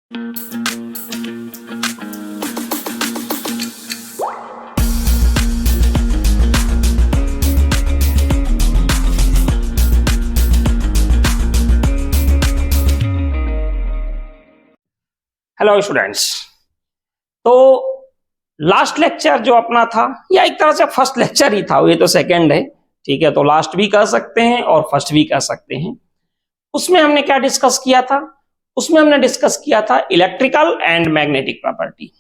Hello students. तो last lecture जो अपना था या एक तरह से फर्स्ट लेक्चर ही था, ये तो सेकंड है, ठीक है, तो लास्ट भी कह सकते हैं और फर्स्ट भी कह सकते हैं। उसमें हमने क्या डिस्कस किया था? उसमें हमने डिस्कस किया था इलेक्ट्रिकल एंड मैग्नेटिक प्रॉपर्टी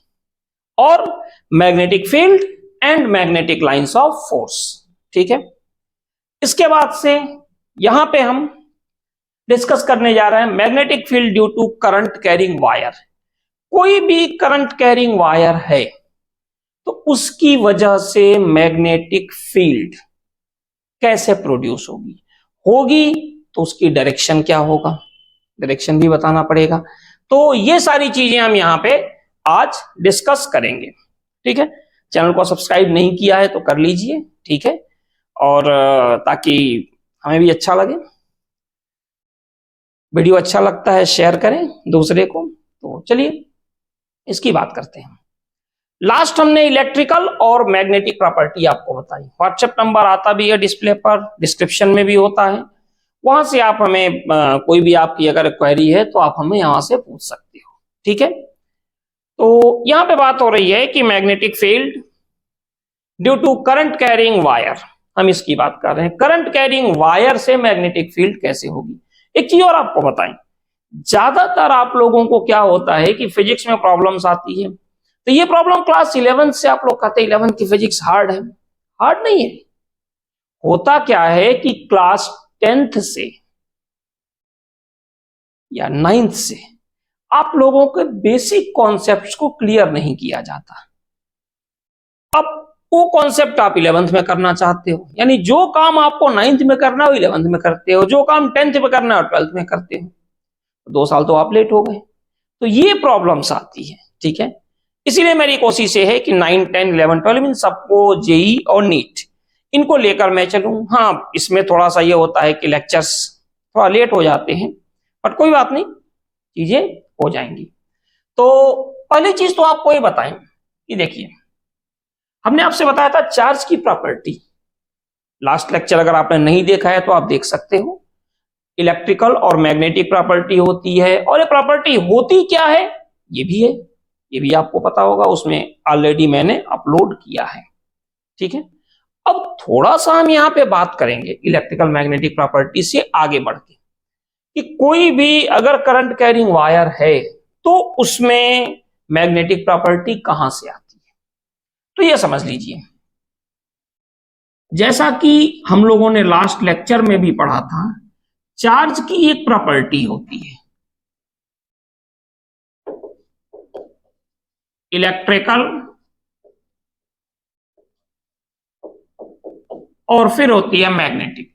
और magnetic field and magnetic lines of force, ठीक है। इसके बाद से यहां पे हम डिस्कस करने जा रहे हैं magnetic field due to current carrying wire. कोई भी करंट कैरिंग वायर है तो उसकी वजह से मैग्नेटिक फील्ड कैसे प्रोड्यूस होगी तो उसकी डायरेक्शन क्या होगा, डायरेक्शन भी बताना पड़ेगा। तो ये सारी चीजें हम यहां पे आज डिस्कस करेंगे, ठीक है। चैनल को सब्सक्राइब नहीं किया है तो कर लीजिए, ठीक है, और ताकि हमें भी अच्छा लगे। वीडियो अच्छा लगता है शेयर करें दूसरे को। तो चलिए इसकी बात करते हैं। लास्ट हमने इलेक्ट्रिकल और मैग्नेटिक प्रॉपर्टी आपको बताई। व्हाट्सएप नंबर आता भी है डिस्प्ले पर, डिस्क्रिप्शन में भी होता है, वहां से आप हमें कोई भी आपकी अगर क्वेरी है तो आप हमें यहां से पूछ सकते हो, ठीक है। तो यहां पे बात हो रही है कि magnetic field due to current carrying wire, हम इसकी बात कर रहे हैं। करंट कैरिंग वायर से मैग्नेटिक फील्ड कैसे होगी। एक चीज और आपको बताएं, ज्यादातर आप लोगों को क्या होता है कि फिजिक्स में प्रॉब्लम्स आती है, तो ये प्रॉब्लम क्लास 11 से आप लोग कहते हैं 11 की फिजिक्स हार्ड है। हार्ड नहीं है, होता क्या है कि क्लास 10th से या 9th से आप लोगों के बेसिक कॉन्सेप्ट्स को क्लियर नहीं किया जाता। अब वो कॉन्सेप्ट आप 11th में करना चाहते हो, यानी जो काम आपको 9th में करना है वो 11th में करते हो, जो काम 10th में करना है 12th में करते हो। 2 साल तो आप लेट हो गए। तो ये प्रॉब्लम्स आती है, ठीक है। इसीलिए मेरी कोशिश ये है कि 9, 10, 11, 12 इन सबको जेई और नीट इनको लेकर मैं चलूं। हाँ, इसमें थोड़ा सा ये होता है कि लेक्चर्स थोड़ा लेट हो जाते हैं, बट कोई बात नहीं, चीजें हो जाएंगी। तो पहली चीज तो आपको ये बताएं कि देखिए, हमने आपसे बताया था चार्ज की प्रॉपर्टी। लास्ट लेक्चर अगर आपने नहीं देखा है तो आप देख सकते हो। इलेक्ट्रिकल और मैग्नेटिक प्रॉपर्टी होती है, और ये प्रॉपर्टी होती क्या है ये भी है, ये भी आपको पता होगा, उसमें ऑलरेडी मैंने अपलोड किया है, ठीक है। अब थोड़ा सा हम यहां पे बात करेंगे इलेक्ट्रिकल मैग्नेटिक प्रॉपर्टी से आगे बढ़ के कि कोई भी अगर करंट कैरिंग वायर है तो उसमें मैग्नेटिक प्रॉपर्टी कहां से आती है। तो ये समझ लीजिए, जैसा कि हम लोगों ने लास्ट लेक्चर में भी पढ़ा था, चार्ज की एक प्रॉपर्टी होती है इलेक्ट्रिकल और फिर होती है मैग्नेटिक,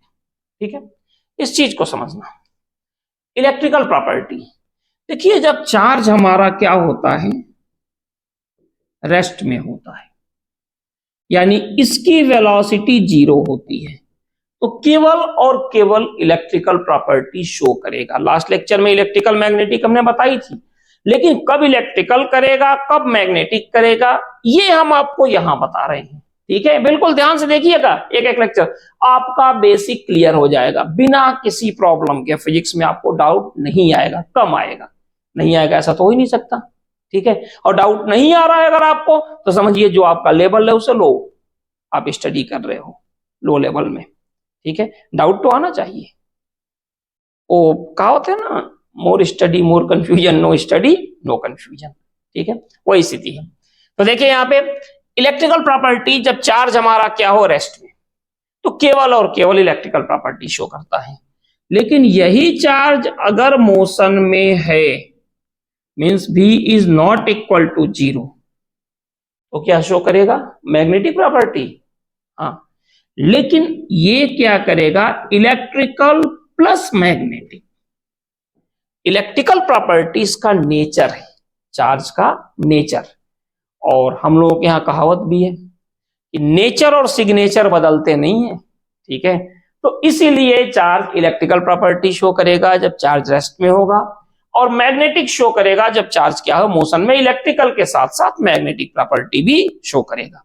ठीक है। इस चीज को समझना, इलेक्ट्रिकल प्रॉपर्टी। देखिए, जब चार्ज हमारा क्या होता है, रेस्ट में होता है, यानी इसकी वेलोसिटी 0 होती है, तो केवल और केवल इलेक्ट्रिकल प्रॉपर्टी शो करेगा। लास्ट लेक्चर में इलेक्ट्रिकल मैग्नेटिक हमने बताई थी, लेकिन कब इलेक्ट्रिकल करेगा कब मैग्नेटिक करेगा ये हम आपको यहां बता रहे हैं, ठीक है। बिल्कुल ध्यान से देखिएगा, एक एक लेक्चर आपका बेसिक क्लियर हो जाएगा बिना किसी प्रॉब्लम के। फिजिक्स में आपको डाउट नहीं आएगा, कम आएगा, नहीं आएगा ऐसा तो हो ही नहीं सकता, ठीक है। और डाउट नहीं आ रहा है अगर आपको तो समझिए जो आपका लेवल है उसे लो, आप स्टडी कर रहे हो लो लेवल में, ठीक है। डाउट तो आना चाहिए। वो कहावत है ना, more study more confusion, no study no confusion, ठीक है, वही स्थिति है। तो देखिए यहां पे इलेक्ट्रिकल प्रॉपर्टी, जब चार्ज हमारा क्या हो रेस्ट में, तो केवल और केवल इलेक्ट्रिकल प्रॉपर्टी शो करता है। लेकिन यही चार्ज अगर मोशन में है, means v is not equal to 0, तो क्या शो करेगा, मैग्नेटिक प्रॉपर्टी। हाँ, लेकिन ये क्या करेगा, electrical plus magnetic. Electrical properties का नेचर है, चार्ज का नेचर, और हम लोगों के यहां कहावत भी है कि नेचर और सिग्नेचर बदलते नहीं है, ठीक है। तो इसीलिए चार्ज इलेक्ट्रिकल प्रॉपर्टी शो करेगा जब चार्ज रेस्ट में होगा, और मैग्नेटिक शो करेगा जब चार्ज क्या हो मोशन में, इलेक्ट्रिकल के साथ साथ मैग्नेटिक प्रॉपर्टी भी शो करेगा।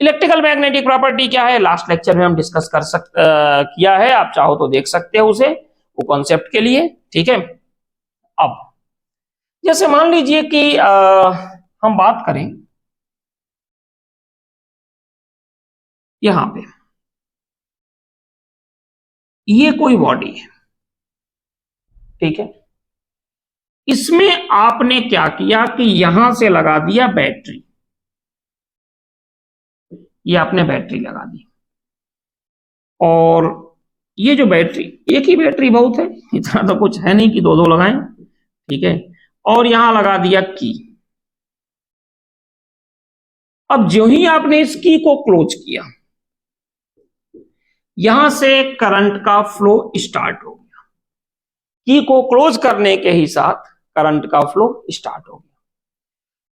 इलेक्ट्रिकल मैग्नेटिक प्रॉपर्टी क्या है, लास्ट लेक्चर में हम डिस्कस किया है, आप चाहो तो देख सकते हो उसे, वो कॉन्सेप्ट के लिए, ठीक है। अब जैसे मान लीजिए कि हम बात करें यहां पे, ये कोई बॉडी है, ठीक है, इसमें आपने क्या किया कि यहां से लगा दिया बैटरी, ये आपने बैटरी लगा दी, और ये जो बैटरी, एक ही बैटरी बहुत है, इतना तो कुछ है नहीं कि दो दो लगाएं, ठीक है, और यहां लगा दिया की। अब जो ही आपने इस की को क्लोज किया, यहां से करंट का फ्लो स्टार्ट हो गया, की को क्लोज करने के ही साथ करंट का फ्लो स्टार्ट हो गया।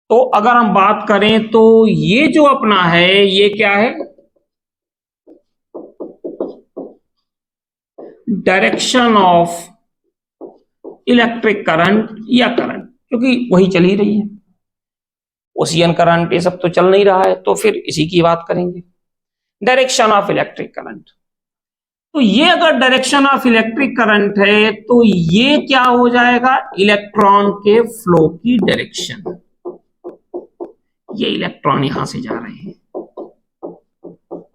तो अगर हम बात करें तो ये जो अपना है, ये क्या है, डायरेक्शन ऑफ इलेक्ट्रिक करंट या करंट, क्योंकि वही चल ही रही है, ओशियन करंट ये सब तो चल नहीं रहा है, तो फिर इसी की बात करेंगे, डायरेक्शन ऑफ इलेक्ट्रिक करंट। तो ये अगर डायरेक्शन ऑफ इलेक्ट्रिक करंट है तो ये क्या हो जाएगा, इलेक्ट्रॉन के फ्लो की डायरेक्शन, ये इलेक्ट्रॉन यहां से जा रहे हैं,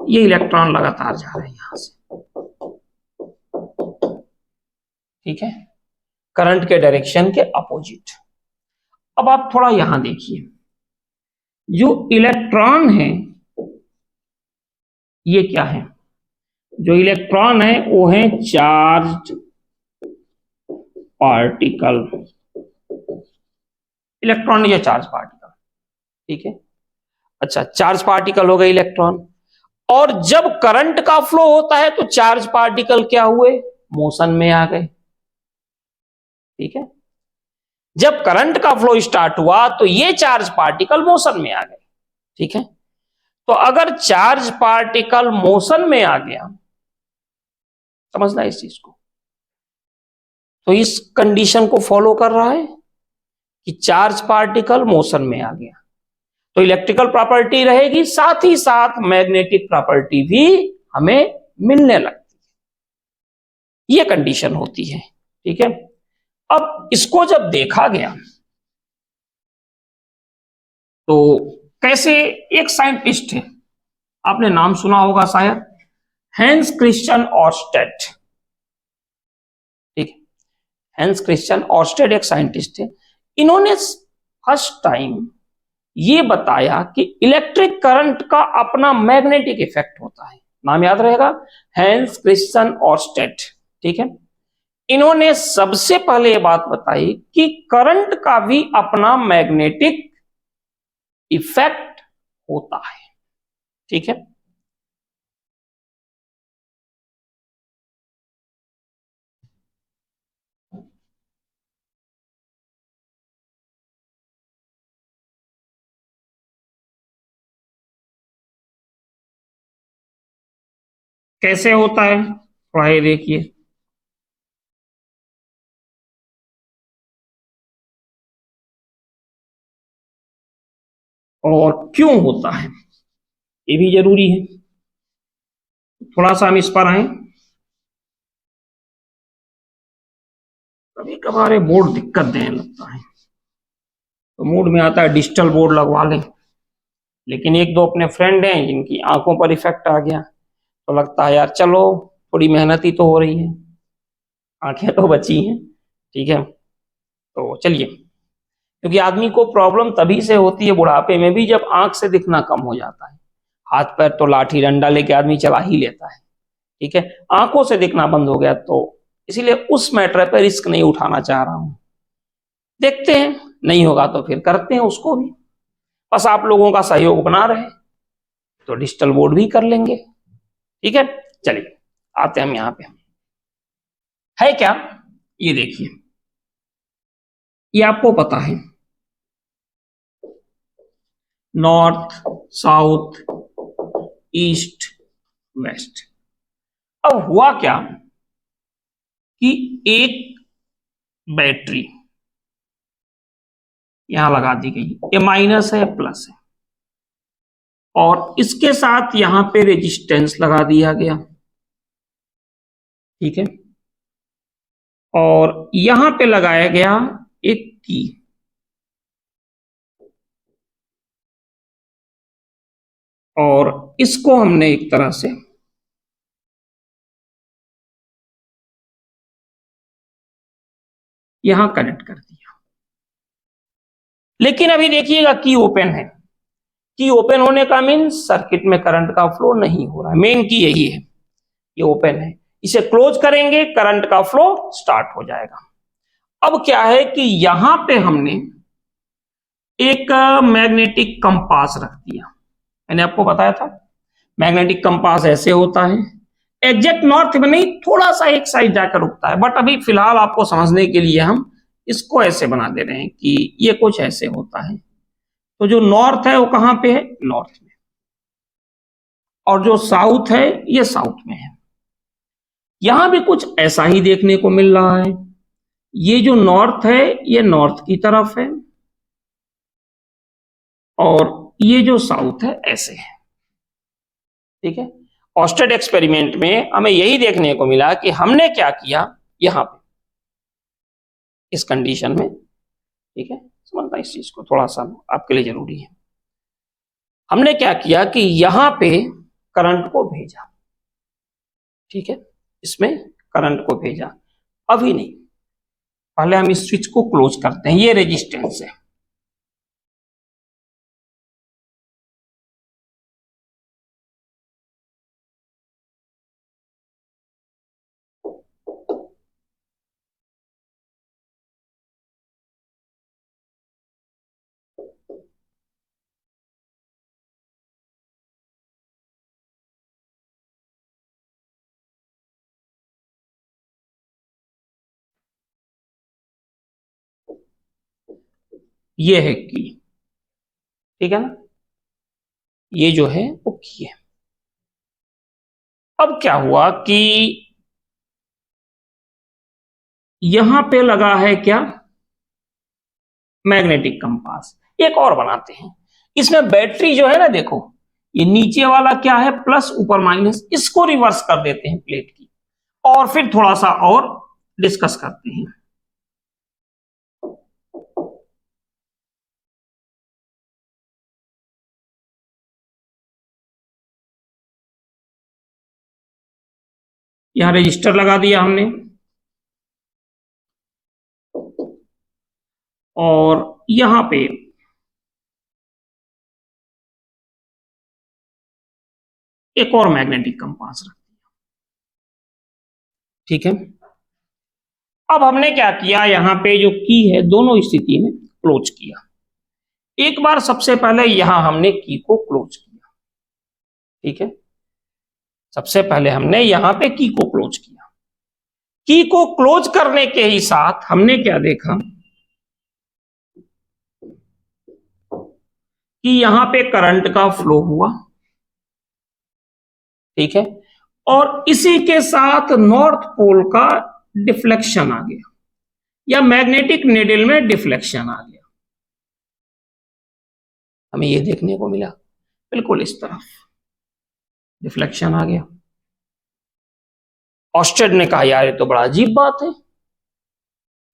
ये इलेक्ट्रॉन लगातार जा रहे हैं यहां से, ठीक है, करंट के डायरेक्शन के अपोजिट। अब आप थोड़ा यहां देखिए, जो इलेक्ट्रॉन है ये क्या है, जो इलेक्ट्रॉन है वो है चार्ज पार्टिकल, इलेक्ट्रॉन या चार्ज पार्टिकल, ठीक है। अच्छा, चार्ज पार्टिकल हो गए इलेक्ट्रॉन, और जब करंट का फ्लो होता है तो चार्ज पार्टिकल क्या हुए, मोशन में आ गए, ठीक है। जब करंट का फ्लो स्टार्ट हुआ तो ये चार्ज पार्टिकल मोशन में आ गए, ठीक है। तो अगर चार्ज पार्टिकल मोशन में आ गया, समझना इस चीज को, तो इस कंडीशन को फॉलो कर रहा है कि चार्ज पार्टिकल मोशन में आ गया, तो इलेक्ट्रिकल प्रॉपर्टी रहेगी, साथ ही साथ मैग्नेटिक प्रॉपर्टी भी हमें मिलने लगती है, ये कंडीशन होती है, ठीक है। अब इसको जब देखा गया तो कैसे, एक साइंटिस्ट है, आपने नाम सुना होगा शायद, हैंस क्रिश्चियन ऑर्स्टेड, ठीक है, हैंस क्रिश्चियन ऑर्स्टेड एक साइंटिस्ट है, इन्होंने फर्स्ट टाइम ये बताया कि इलेक्ट्रिक करंट का अपना मैग्नेटिक इफेक्ट होता है, नाम याद रहेगा, हैंस क्रिश्चियन ऑर्स्टेड, ठीक है। इन्होंने सबसे पहले ये बात बताई कि करंट का भी अपना मैग्नेटिक इफेक्ट होता है, ठीक है। कैसे होता है थोड़ा ये देखिए, और क्यों होता है ये भी जरूरी है, थोड़ा सा हम इस पर आए। कभी कभार बोर्ड दिक्कत देने लगता है, तो मूड में आता है डिजिटल बोर्ड लगवा लें, लेकिन एक दो अपने फ्रेंड हैं जिनकी आंखों पर इफेक्ट आ गया, तो लगता है यार चलो थोड़ी मेहनत ही तो हो रही है, आंखें तो बची हैं, ठीक है। तो चलिए, क्योंकि आदमी को प्रॉब्लम तभी से होती है बुढ़ापे में भी, जब आंख से दिखना कम हो जाता है, हाथ पैर तो लाठी डंडा लेके आदमी चला ही लेता है, ठीक है, आंखों से दिखना बंद हो गया, तो इसीलिए उस मैटर पे रिस्क नहीं उठाना चाह रहा हूं, देखते हैं, नहीं होगा तो फिर करते हैं उसको भी, बस आप लोगों का सहयोग बना रहे तो डिजिटल बोर्ड भी कर लेंगे, ठीक है। चलिए आते हैं हम यहां पे, है क्या, ये देखिए, ये आपको पता है, नॉर्थ साउथ ईस्ट वेस्ट। अब हुआ क्या कि एक बैटरी यहां लगा दी गई, ये माइनस है प्लस है, और इसके साथ यहां पे रेजिस्टेंस लगा दिया गया, ठीक है, और यहां पे लगाया गया एक की, और इसको हमने एक तरह से यहां कनेक्ट कर दिया। लेकिन अभी देखिएगा की ओपन है, की ओपन होने का मीन सर्किट में करंट का फ्लो नहीं हो रहा है, मेन की यही है, ये ओपन है, इसे क्लोज करेंगे करंट का फ्लो स्टार्ट हो जाएगा। अब क्या है कि यहां पे हमने एक मैग्नेटिक कंपास रख दिया, मैंने आपको बताया था मैग्नेटिक कंपास ऐसे होता है, एग्जैक्ट नॉर्थ में नहीं, थोड़ा सा एक साइड जाकर रुकता है, बट अभी फिलहाल आपको समझने के लिए हम इसको ऐसे बना दे रहे हैं कि ये कुछ ऐसे होता है। तो जो नॉर्थ है वो कहां पे है, नॉर्थ में, और जो साउथ है ये साउथ में है। यहां भी कुछ ऐसा ही देखने को मिल रहा है, ये जो नॉर्थ है ये नॉर्थ की तरफ है, और ये जो साउथ है ऐसे है, ठीक है। ऑस्टेड एक्सपेरिमेंट में हमें यही देखने को मिला कि हमने क्या किया यहां पे इस कंडीशन में, ठीक है, समझना इस चीज को थोड़ा सा आपके लिए जरूरी है। हमने क्या किया कि यहां पे करंट को भेजा, ठीक है, इसमें करंट को भेजा, अभी नहीं, पहले हम इस स्विच को क्लोज करते हैं, ये रेजिस्टेंस है, ये है की, ठीक है ना, ये जो है वो की है। अब क्या हुआ कि यहां पे लगा है क्या, मैग्नेटिक कंपास, एक और बनाते हैं, इसमें बैटरी जो है ना, देखो ये नीचे वाला क्या है प्लस ऊपर माइनस, इसको रिवर्स कर देते हैं प्लेट की, और फिर थोड़ा सा और डिस्कस करते हैं। यहां रजिस्टर लगा दिया हमने, और यहां पे एक और मैग्नेटिक कंपास रख दिया, ठीक है। अब हमने क्या किया, यहां पे जो की है दोनों स्थिति में क्लोज किया, एक बार सबसे पहले यहां हमने की को क्लोज किया, ठीक है, सबसे पहले हमने यहां पे की को क्लोज किया, की को क्लोज करने के ही साथ हमने क्या देखा कि यहां पे करंट का फ्लो हुआ, ठीक है, और इसी के साथ नॉर्थ पोल का डिफ्लेक्शन आ गया, या मैग्नेटिक नीडल में डिफ्लेक्शन आ गया, हमें यह देखने को मिला, बिल्कुल इस तरफ डिफ्लेक्शन आ गया। ऑस्टेड ने कहा यार ये तो बड़ा अजीब बात है,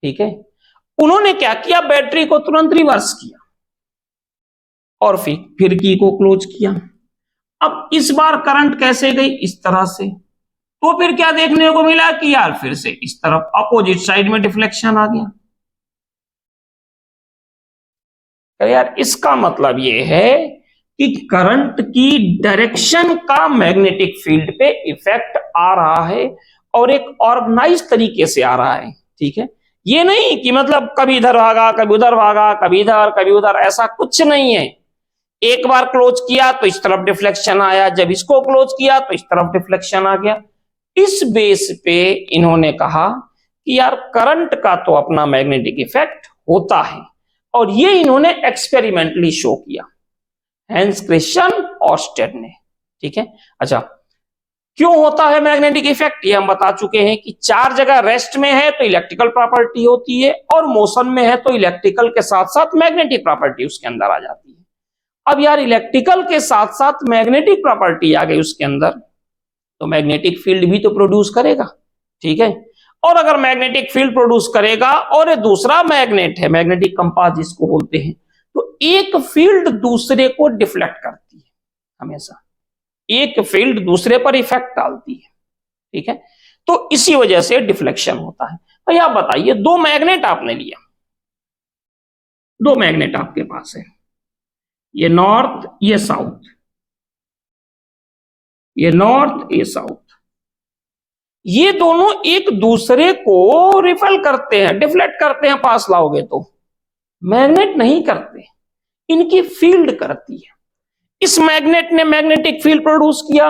ठीक है, उन्होंने क्या किया, बैटरी को तुरंत रिवर्स किया, और फिर की को क्लोज किया। अब इस बार करंट कैसे गई, इस तरह से, तो फिर क्या देखने को मिला कि यार फिर से इस तरफ अपोजिट साइड में डिफ्लेक्शन आ गया। यार इसका मतलब ये है कि करंट की डायरेक्शन का मैग्नेटिक फील्ड पे इफेक्ट आ रहा है, और एक ऑर्गेनाइज तरीके से आ रहा है, ठीक है, ये नहीं कि मतलब कभी इधर भागा कभी उधर भागा, कभी इधर कभी उधर, ऐसा कुछ नहीं है। एक बार क्लोज किया तो इस तरफ डिफ्लेक्शन आया, जब इसको क्लोज किया तो इस तरफ डिफ्लेक्शन आ गया। इस बेस पे इन्होंने कहा कि यार करंट का तो अपना मैग्नेटिक इफेक्ट होता है, और ये इन्होंने एक्सपेरिमेंटली शो किया, हैंस क्रिश्चियन ऑस्टेड ने, ठीक है। अच्छा, क्यों होता है मैग्नेटिक इफेक्ट, ये हम बता चुके हैं कि चार जगह रेस्ट में है तो इलेक्ट्रिकल प्रॉपर्टी होती है, और मोशन में है तो इलेक्ट्रिकल के साथ साथ मैग्नेटिक प्रॉपर्टी उसके अंदर आ जाती है। अब यार इलेक्ट्रिकल के साथ साथ मैग्नेटिक प्रॉपर्टी आ गई उसके अंदर, तो मैग्नेटिक फील्ड भी तो प्रोड्यूस करेगा, ठीक है। और अगर मैग्नेटिक फील्ड प्रोड्यूस करेगा और ये दूसरा मैग्नेट है, मैग्नेटिक कंपास जिसको बोलते हैं, तो एक फील्ड दूसरे को डिफ्लेक्ट करती है, हमेशा एक फील्ड दूसरे पर इफेक्ट डालती है, ठीक है। तो इसी वजह से डिफ्लेक्शन होता है। भाई आप बताइए, दो मैग्नेट आपने लिया, दो मैग्नेट आपके पास है, ये नॉर्थ ये साउथ, ये नॉर्थ ये साउथ, ये दोनों एक दूसरे को रिपेल करते हैं, डिफ्लेक्ट करते हैं, पास लाओगे तो। मैग्नेट नहीं करते, इनकी फील्ड करती है। इस मैग्नेट ने मैग्नेटिक फील्ड प्रोड्यूस किया,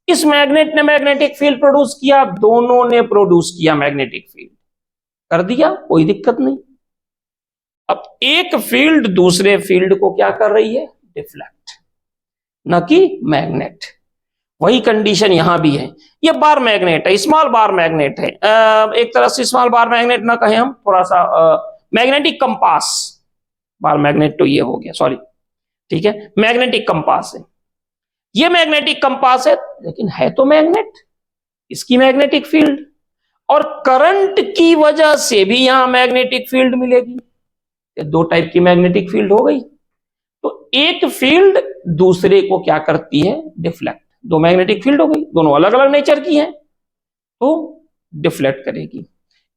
इस मैग्नेट ने मैग्नेटिक फील्ड प्रोड्यूस किया, दोनों ने प्रोड्यूस किया मैग्नेटिक फील्ड, कर दिया, कोई दिक्कत नहीं। अब एक फील्ड दूसरे फील्ड को क्या कर रही है, डिफ्लेक्ट, न कि मैग्नेट। वही कंडीशन यहां भी है। ये बार मैग्नेट है, स्मॉल बार मैग्नेट है, एक तरह से स्मॉल बार मैग्नेट ना कहें हम, थोड़ा सा मैग्नेटिक कंपास, बार मैग्नेट तो ये हो गया, सॉरी, ठीक है, मैग्नेटिक कंपास है। ये मैग्नेटिक कंपास है, लेकिन है तो मैग्नेट, इसकी मैग्नेटिक फील्ड और करंट की वजह से भी यहां मैग्नेटिक फील्ड मिलेगी, दो टाइप की मैग्नेटिक फील्ड हो गई। तो एक फील्ड दूसरे को क्या करती है, डिफ्लेक्ट, दो मैग्नेटिक फील्ड हो गई, दोनों अलग अलग नेचर की हैं, तो डिफ्लेक्ट करेगी,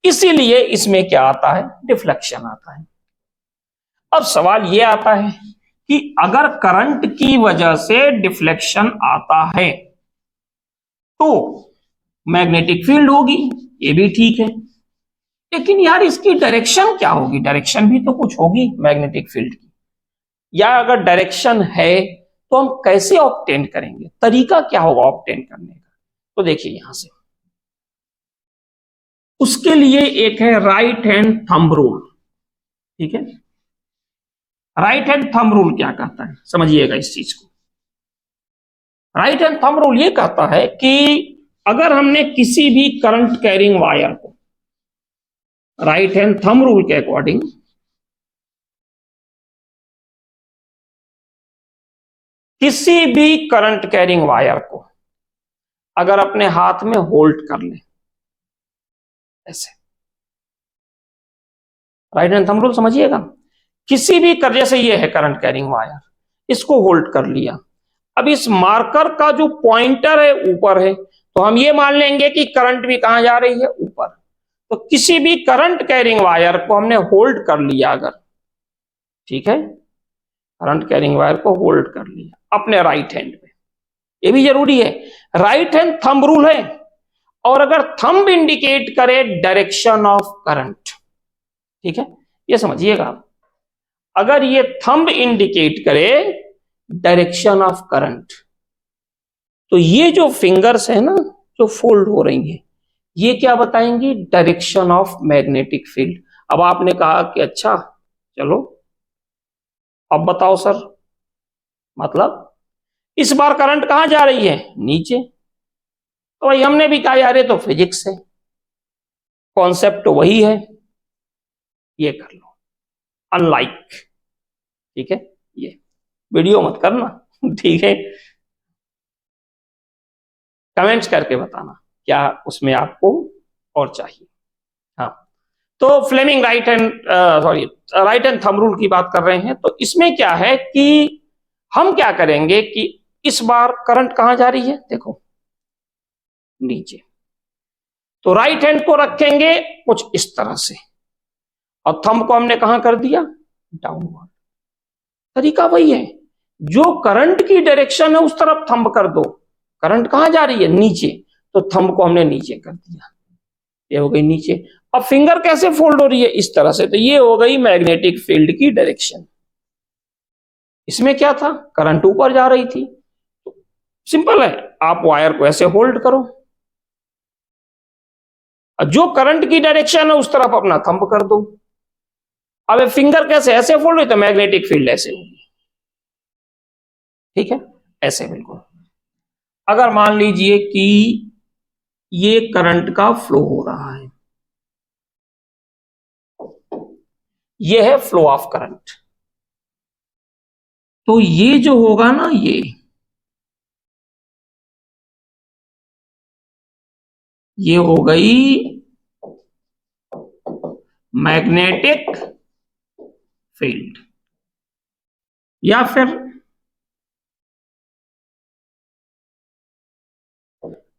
इसीलिए इसमें क्या आता है, डिफ्लेक्शन आता है। अब सवाल यह आता है कि अगर करंट की वजह से डिफ्लेक्शन आता है तो मैग्नेटिक फील्ड होगी, ये भी ठीक है, लेकिन यार इसकी डायरेक्शन क्या होगी, डायरेक्शन भी तो कुछ होगी मैग्नेटिक फील्ड की, या अगर डायरेक्शन है तो हम कैसे ऑब्टेन करेंगे, तरीका क्या होगा ऑब्टेन करने का। तो देखिए यहां से, उसके लिए एक है राइट हैंड थंब रूल, ठीक है। राइट हैंड थंब रूल क्या कहता है, समझिएगा इस चीज को। राइट हैंड थंब रूल ये कहता है कि अगर हमने किसी भी करंट कैरिंग वायर को, राइट हैंड थंब रूल के अकॉर्डिंग, किसी भी करंट कैरिंग वायर को अगर अपने हाथ में होल्ड कर ले ऐसे, राइट हैंड थंब रूल समझिएगा, किसी भी कर, जैसे ये है करंट कैरिंग वायर, इसको होल्ड कर लिया, अब इस मार्कर का जो पॉइंटर है ऊपर है, तो हम ये मान लेंगे कि करंट भी कहां जा रही है, ऊपर। तो किसी भी करंट कैरिंग वायर को हमने होल्ड कर लिया अगर, ठीक है, करंट कैरिंग वायर को होल्ड कर लिया अपने राइट हैंड में, ये भी जरूरी है, राइट हैंड थंब रूल है, और अगर थंब इंडिकेट करे डायरेक्शन ऑफ करंट, ठीक है, ये समझिएगा आप, अगर ये थंब इंडिकेट करे डायरेक्शन ऑफ करंट, तो ये जो फिंगर्स है ना जो फोल्ड हो रही हैं, ये क्या बताएंगी, डायरेक्शन ऑफ मैग्नेटिक फील्ड। अब आपने कहा कि अच्छा चलो अब बताओ सर, मतलब इस बार करंट कहां जा रही है, नीचे, तो भाई हमने भी कहा यार ये तो फिजिक्स है, कॉन्सेप्ट तो वही है, ये कर लो अनलाइक, ठीक है, ये वीडियो मत करना, ठीक है, कमेंट्स करके बताना क्या उसमें आपको और चाहिए। हाँ, तो Fleming right hand, sorry, right hand thumb rule की बात कर रहे हैं, तो इसमें क्या है कि हम क्या करेंगे कि इस बार करंट कहां जा रही है, देखो नीचे, तो राइट हैंड को रखेंगे कुछ इस तरह से, और थंब को हमने कहां कर दिया, डाउनवर्ड। तरीका वही है, जो करंट की डायरेक्शन है उस तरफ थंब कर दो, करंट कहां जा रही है, नीचे, तो थंब को हमने नीचे कर दिया, ये हो गई नीचे। अब फिंगर कैसे फोल्ड हो रही है, इस तरह से, तो ये हो गई मैग्नेटिक फील्ड की डायरेक्शन। इसमें क्या था, करंट ऊपर जा रही थी, सिंपल है, आप वायर को ऐसे होल्ड करो, जो करंट की डायरेक्शन है उस तरफ अपना थंब कर दो। अब फिंगर कैसे, ऐसे फोल्ड हुई तो मैग्नेटिक फील्ड ऐसे होगी, ठीक है, ऐसे बिल्कुल। अगर मान लीजिए कि ये करंट का फ्लो हो रहा है, ये है फ्लो ऑफ करंट, तो ये जो होगा ना, ये हो गई मैग्नेटिक फील्ड। या फिर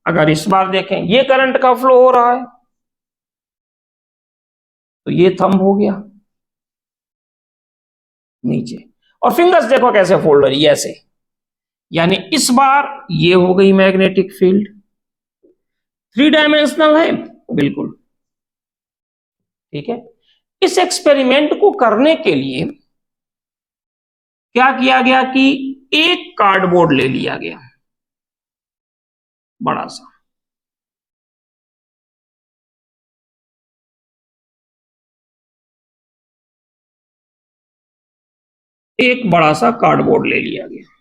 अगर इस बार देखें, ये करंट का फ्लो हो रहा है, तो ये थंब हो गया नीचे, और फिंगर्स देखो कैसे फोल्ड हो रही है, ऐसे। यानी इस बार ये हो गई मैग्नेटिक फील्ड। 3 डायमेंशनल है, बिल्कुल ठीक है। इस एक्सपेरिमेंट को करने के लिए क्या किया गया कि एक कार्डबोर्ड ले लिया गया, बड़ा सा, एक बड़ा सा कार्डबोर्ड ले लिया गया।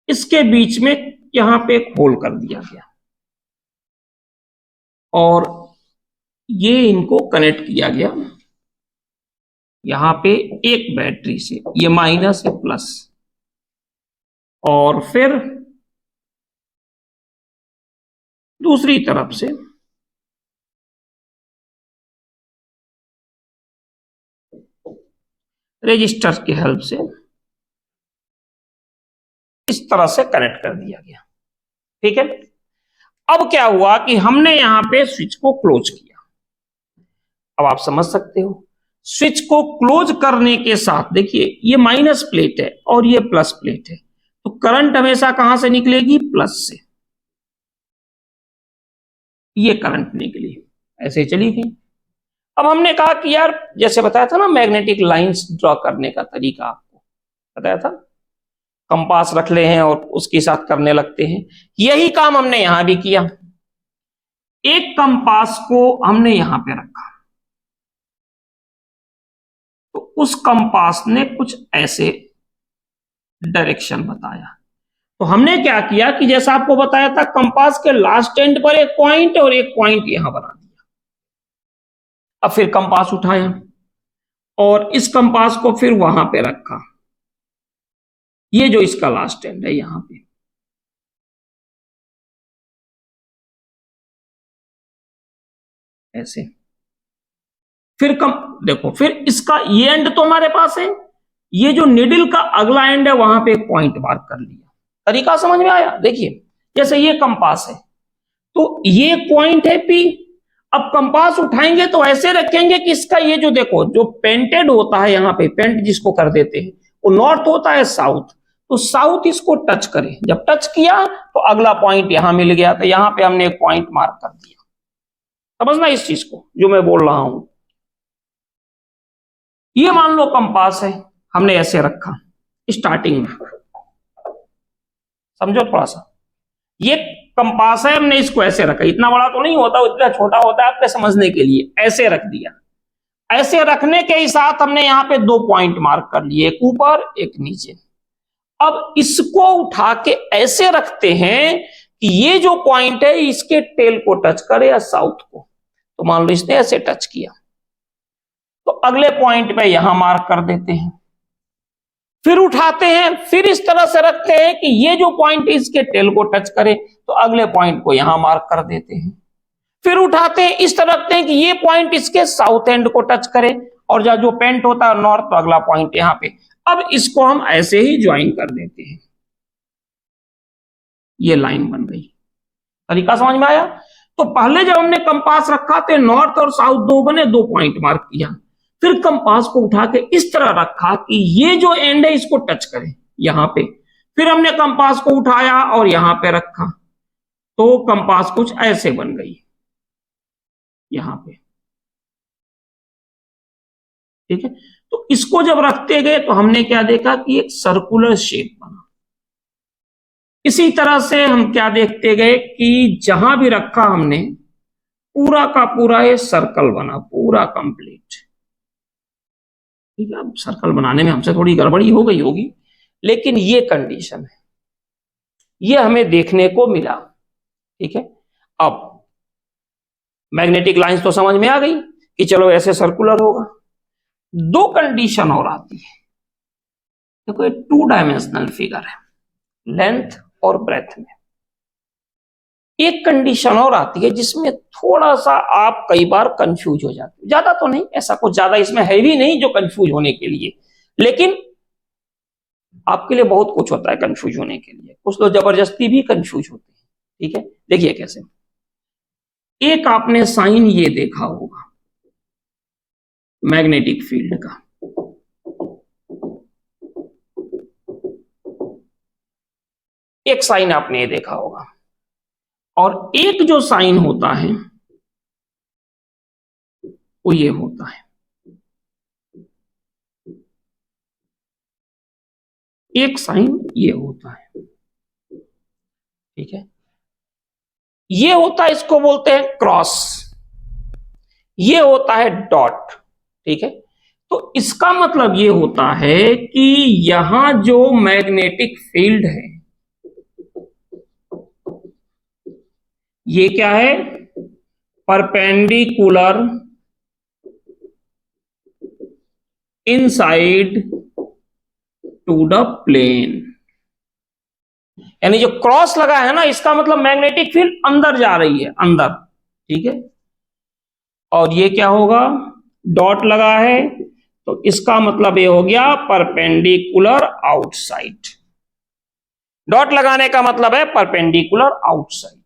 इसके बीच में यहां पे एक होल कर दिया गया, और ये इनको कनेक्ट किया गया यहां पे एक बैटरी से, ये माइनस है प्लस, और फिर दूसरी तरफ से रजिस्टर की हेल्प से इस तरह से कनेक्ट कर दिया गया। ठीक है। अब क्या हुआ कि हमने यहां पे स्विच को क्लोज किया। अब आप समझ सकते हो, स्विच को क्लोज करने के साथ देखिए, ये माइनस प्लेट है और ये प्लस प्लेट है, तो करंट हमेशा कहां से निकलेगी? प्लस से। ये करंट निकली, ऐसे चली गई। अब हमने कहा कि यार, जैसे बताया था ना मैग्नेटिक लाइंस ड्रॉ करने का तरीका, आपको बताया था, कंपास रख ले हैं और उसके साथ करने लगते हैं। यही काम हमने यहां भी किया। एक कंपास को हमने यहां पे रखा, तो उस कंपास ने कुछ ऐसे डायरेक्शन बताया। तो हमने क्या किया कि जैसा आपको बताया था, कंपास के लास्ट एंड पर एक पॉइंट और एक पॉइंट यहां बना दिया। अब फिर कंपास उठाया और इस कंपास को फिर वहां पे रखा, ये जो इसका लास्ट एंड है यहां पे, ऐसे। फिर देखो, फिर इसका ये एंड तो हमारे पास है, ये जो निडल का अगला एंड है वहां पे एक पॉइंट मार्क कर लिया। तरीका समझ में आया? देखिए, जैसे ये कंपास है, तो ये पॉइंट है पी। अब कंपास उठाएंगे तो ऐसे रखेंगे कि इसका ये जो देखो, जो पेंटेड होता है यहां पे, पेंट जिसको कर देते हैं, वो नॉर्थ होता है साउथ, तो साउथ इसको टच करे। जब टच किया तो अगला पॉइंट यहां मिल गया, तो यहां पे हमने एक पॉइंट मार्क कर दिया। समझना इस चीज को जो मैं बोल रहा हूं। ये मान लो कंपास है, हमने ऐसे रखा स्टार्टिंग में, समझो थोड़ा सा। ये कंपास है, हमने इसको ऐसे रखा, इतना बड़ा तो नहीं होता, इतना छोटा होता है आपके समझने के लिए, ऐसे रख दिया। ऐसे रखने के ही साथ हमने यहां पे 2 पॉइंट मार्क कर लिए, एक ऊपर एक नीचे। अब इसको उठा के ऐसे रखते हैं कि ये जो पॉइंट है इसके टेल को टच करे या साउथ को। तो मान लो इसने ऐसे टच किया, तो अगले पॉइंट पे यहां मार्क कर देते हैं। फिर उठाते हैं, फिर इस तरह से रखते हैं कि ये जो पॉइंट इसके टेल को टच करे, तो अगले पॉइंट को यहां मार्क कर देते हैं। फिर उठाते हैं, इस तरह रखते हैं कि ये पॉइंट इसके साउथ एंड को टच करे, और जो पेंट होता है नॉर्थ, तो अगला पॉइंट यहां पे। अब इसको हम ऐसे ही ज्वाइन कर देते हैं, ये लाइन बन गई। तरीका समझ में आया? तो पहले जब हमने कंपास रखा तो नॉर्थ और साउथ दो बने, 2 पॉइंट मार्क किया। फिर कंपास को उठा के इस तरह रखा कि ये जो एंड है इसको टच करे यहां पे। फिर हमने कंपास को उठाया और यहां पे रखा, तो कंपास कुछ ऐसे बन गई यहां पे। ठीक है। तो इसको जब रखते गए तो हमने क्या देखा कि एक सर्कुलर शेप बना। इसी तरह से हम क्या देखते गए कि जहां भी रखा हमने, पूरा का पूरा ये सर्कल बना, पूरा कंप्लीट। ठीक है। अब सर्कल बनाने में हमसे थोड़ी गड़बड़ी हो गई होगी, लेकिन ये कंडीशन है, ये हमें देखने को मिला। ठीक है, अब मैग्नेटिक लाइंस तो समझ में आ गई कि चलो ऐसे सर्कुलर होगा। दो कंडीशन और आती है। देखो ये 2 डायमेंशनल फिगर है, लेंथ और ब्रेथ में। एक कंडीशन और आती है जिसमें थोड़ा सा आप कई बार कंफ्यूज हो जाते हो, ज्यादा तो नहीं, ऐसा कुछ ज्यादा इसमें हैवी नहीं जो कंफ्यूज होने के लिए, लेकिन आपके लिए बहुत कुछ होता है कंफ्यूज होने के लिए। कुछ लोग जबरदस्ती भी कंफ्यूज होते हैं। ठीक है, देखिए कैसे। एक आपने साइन ये देखा होगा मैग्नेटिक फील्ड का, एक साइन आपने ये देखा होगा, और एक जो साइन होता है वो ये होता है। एक साइन ये होता है। ठीक है, ये होता है, इसको बोलते हैं क्रॉस, ये होता है डॉट। ठीक है, तो इसका मतलब ये होता है कि यहां जो मैग्नेटिक फील्ड है ये क्या है, perpendicular inside to the plane. यानी जो क्रॉस लगा है ना, इसका मतलब मैग्नेटिक फील्ड अंदर जा रही है, अंदर। ठीक है, और ये क्या होगा, डॉट लगा है, तो इसका मतलब ये हो गया परपेंडिकुलर आउटसाइड। डॉट लगाने का मतलब है परपेंडिकुलर आउटसाइड।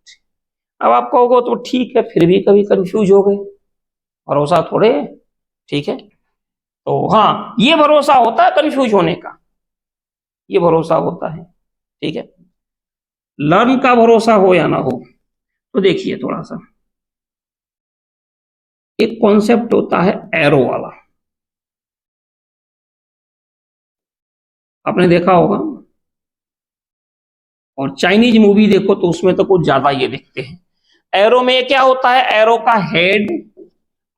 अब आप कहोगे तो ठीक है, फिर भी कभी कंफ्यूज हो गए, भरोसा थोड़े। ठीक है, तो हाँ, ये भरोसा होता है कंफ्यूज होने का, ये भरोसा होता है। ठीक है, लर्न का भरोसा हो या ना हो। तो देखिए थोड़ा सा, एक कॉन्सेप्ट होता है एरो वाला, आपने देखा होगा, और चाइनीज मूवी देखो तो उसमें तो कुछ ज्यादा ये देखते हैं। एरो में क्या होता है, एरो का हेड,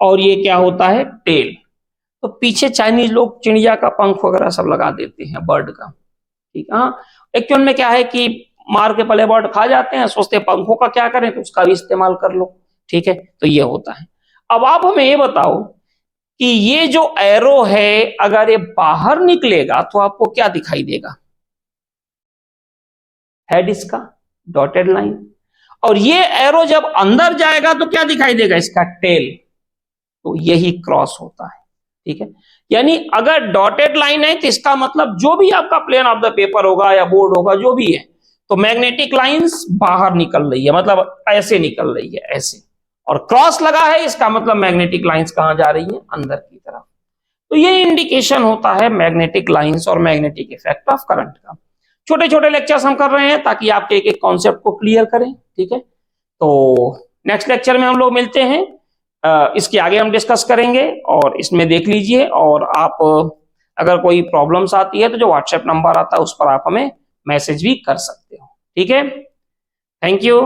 और ये क्या होता है, टेल। तो पीछे चाइनीज लोग चिड़िया का पंख वगैरह सब लगा देते हैं, बर्ड का। ठीक है, हाँ, एक्चुअल में क्या है कि मार के पले बर्ड खा जाते हैं, सोचते हैं पंखों का क्या करें, तो उसका भी इस्तेमाल कर लो। ठीक है, तो ये होता है। अब आप हमें ये बताओ कि ये जो एरो है अगर ये बाहर निकलेगा तो आपको क्या दिखाई देगा, हेड इसका, डॉटेड लाइन। और ये एरो जब अंदर जाएगा तो क्या दिखाई देगा, इसका टेल। तो यही क्रॉस होता है। ठीक है, यानी अगर डॉटेड लाइन है तो इसका मतलब जो भी आपका प्लेन ऑफ द पेपर होगा या बोर्ड होगा, जो भी है, तो मैग्नेटिक लाइंस बाहर निकल रही है, मतलब ऐसे निकल रही है, ऐसे। और क्रॉस लगा है, इसका मतलब मैग्नेटिक लाइंस कहां जा रही है, अंदर की तरफ। तो ये इंडिकेशन होता है मैग्नेटिक लाइंस और मैग्नेटिक इफेक्ट ऑफ करंट का। छोटे छोटे लेक्चर्स हम कर रहे हैं ताकि आपके एक एक कॉन्सेप्ट को क्लियर करें। ठीक है, तो नेक्स्ट लेक्चर में हम लोग मिलते हैं, इसके आगे हम डिस्कस करेंगे, और इसमें देख लीजिए। और आप अगर कोई प्रॉब्लम्स आती है तो जो व्हाट्सएप नंबर आता है उस पर आप हमें मैसेज भी कर सकते हो। ठीक है, थैंक यू।